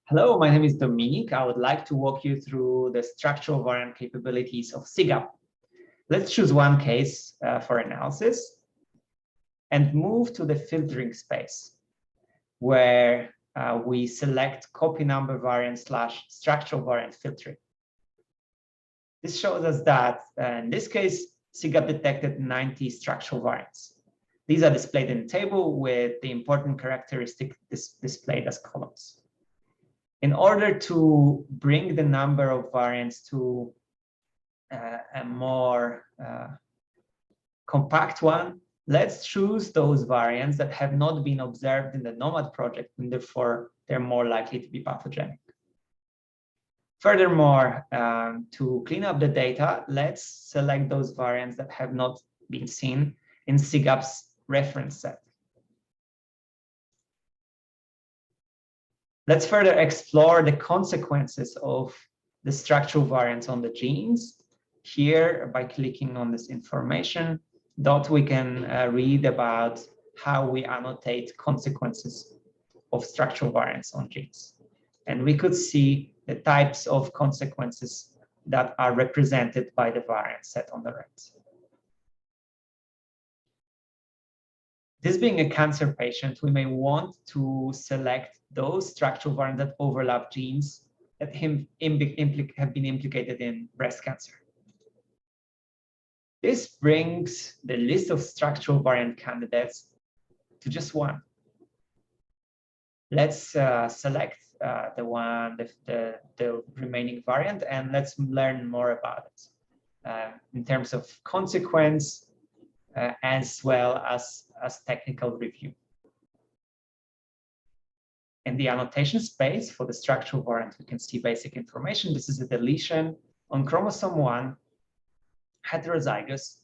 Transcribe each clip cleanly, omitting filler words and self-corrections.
Hello, my name is Dominique. I would like to walk you through the structural variant capabilities of CGAP. Let's choose one case for analysis and move to the filtering space, where we select copy number variant / structural variant filtering. This shows us that in this case, CGAP detected 90 structural variants. These are displayed in the table with the important characteristic displayed as columns. In order to bring the number of variants to a more compact one, let's choose those variants that have not been observed in the NOMAD project, and therefore they're more likely to be pathogenic. Furthermore, to clean up the data, let's select those variants that have not been seen in CGAP's reference set. Let's further explore the consequences of the structural variants on the genes. Here, by clicking on this information dot, we can read about how we annotate consequences of structural variants on genes. And we could see the types of consequences that are represented by the variant set on the right. This being a cancer patient, we may want to select those structural variants that overlap genes that have been implicated in breast cancer. This brings the list of structural variant candidates to just one. Let's select the remaining variant, and let's learn more about it in terms of consequence, as well as technical review. In the annotation space for the structural variant, we can see basic information. This is a deletion on chromosome 1, heterozygous,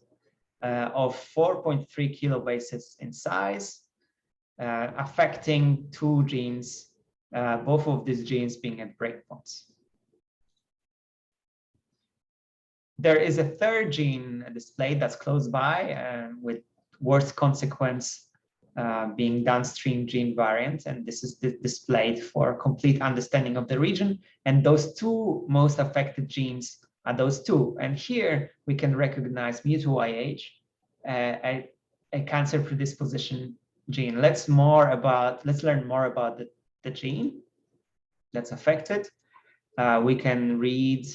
of 4.3 kilobases in size, affecting 2 genes, both of these genes being at breakpoints. There is a third gene displayed that's close by, with worst consequence being downstream gene variant, and this is displayed for complete understanding of the region. And those 2 most affected genes are those 2. And here we can recognize MUT1-IH, a cancer predisposition gene. Let's learn more about the gene that's affected. We can read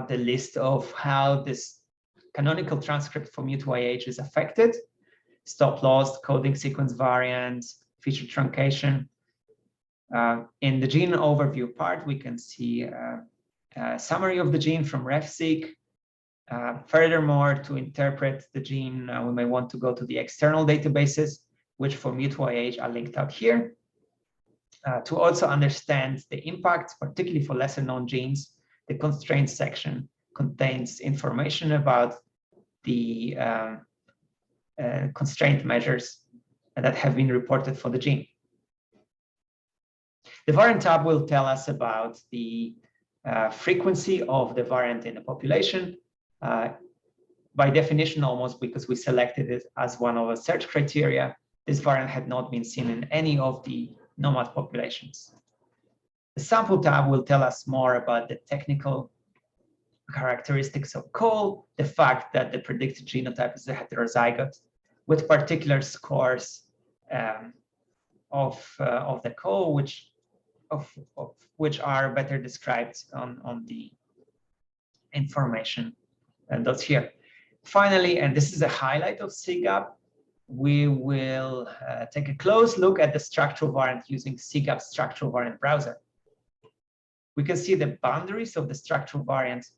the list of how this canonical transcript for MUT1-IH is affected: stop loss, coding sequence variants, feature truncation. In the gene overview part, we can see a summary of the gene from RefSeq. Furthermore, to interpret the gene, we may want to go to the external databases, which for MUT1-IH are linked out here. To also understand the impact, particularly for lesser known genes, the constraints section contains information about the constraint measures that have been reported for the gene. The variant tab will tell us about the frequency of the variant in the population. By definition, almost because we selected it as one of the search criteria, this variant had not been seen in any of the NOMAD populations. The sample tab will tell us more about the technical characteristics of COL, the fact that the predicted genotype is a heterozygote, with particular scores of the COL, which are better described on the information and that's here. Finally, and this is a highlight of CGAP, we will take a close look at the structural variant using CGAP structural variant browser. We can see the boundaries of the structural variant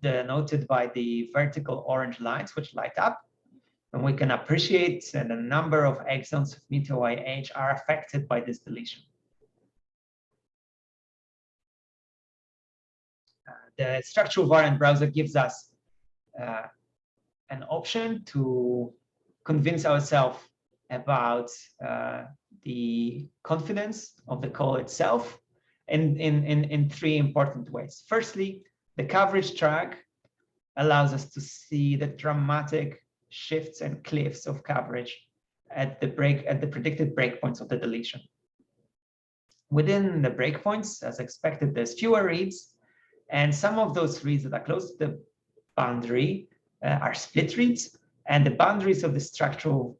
denoted by the vertical orange lines, which light up. And we can appreciate that the number of exons of MUT1-IH are affected by this deletion. The structural variant browser gives us an option to convince ourselves about the confidence of the call itself in 3 important ways. Firstly, the coverage track allows us to see the dramatic shifts and cliffs of coverage at the predicted breakpoints of the deletion. Within the breakpoints, as expected, there's fewer reads, and some of those reads that are close to the boundary are split reads, and the boundaries of the structural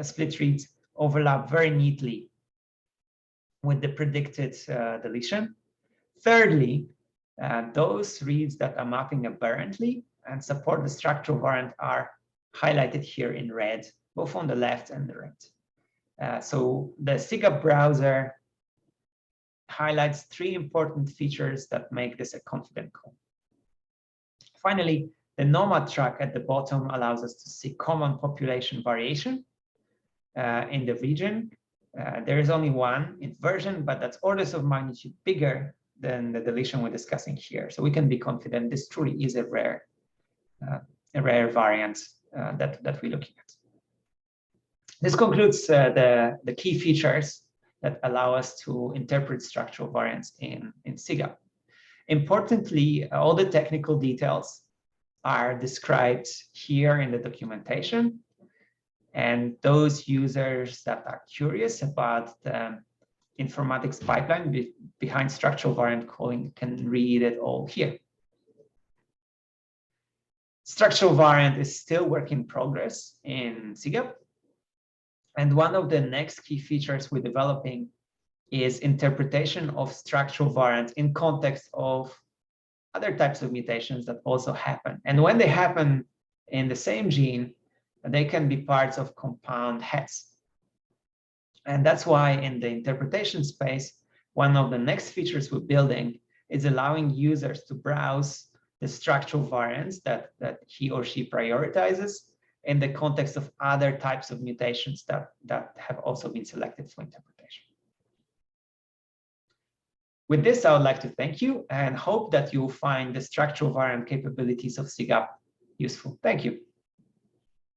split reads overlap very neatly with the predicted deletion. Thirdly, those reads that are mapping aberrantly and support the structural variant are highlighted here in red, both on the left and the right. So the CGAP browser highlights 3 important features that make this a confident call. Finally, the nomad track at the bottom allows us to see common population variation in the region. There is only one inversion, but that's orders of magnitude bigger than the deletion we're discussing here. So we can be confident this truly is a rare variant that we're looking at. This concludes the key features that allow us to interpret structural variants in CGAP. Importantly, all the technical details are described here in the documentation. And those users that are curious about the informatics pipeline behind structural variant calling can read it all here. Structural variant is still work in progress in CGAP. And one of the next key features we're developing is interpretation of structural variants in context of other types of mutations that also happen. And when they happen in the same gene, they can be parts of compound heads. And that's why in the interpretation space, one of the next features we're building is allowing users to browse the structural variants that he or she prioritizes in the context of other types of mutations that have also been selected for interpretation. With this, I would like to thank you and hope that you will find the structural variant capabilities of CGAP useful. Thank you.